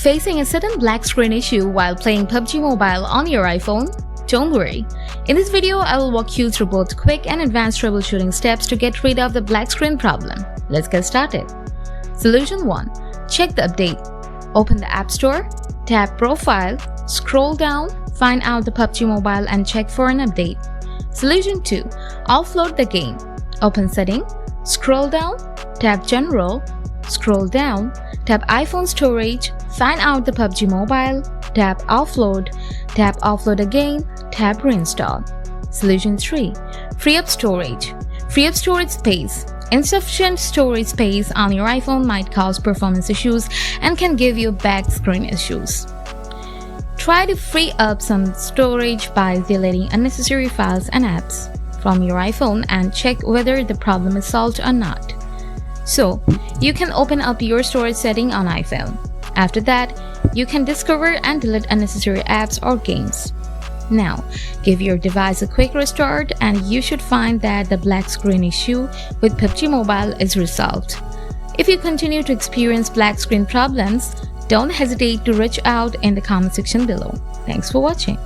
Facing a sudden black screen issue while playing PUBG Mobile on your iPhone? Don't worry. In this video, I will walk you through both quick and advanced troubleshooting steps to get rid of the black screen problem. Let's get started. Solution 1. Check the update. Open the App Store, tap Profile, scroll down, find out the PUBG Mobile and check for an update. Solution 2. Offload the game. Open Setting, scroll down, tap General, scroll down, tap iPhone Storage, find out the PUBG Mobile, tap Offload again, tap Reinstall. Solution 3. Free up storage. Free up storage space. Insufficient storage space on your iPhone might cause performance issues and can give you back screen issues. Try to free up some storage by deleting unnecessary files and apps from your iPhone and check whether the problem is solved or not. So, you can open up your storage setting on iPhone. After that, you can discover and delete unnecessary apps or games. Now, give your device a quick restart and you should find that the black screen issue with PUBG Mobile is resolved. If you continue to experience black screen problems, don't hesitate to reach out in the comment section below. Thanks for watching.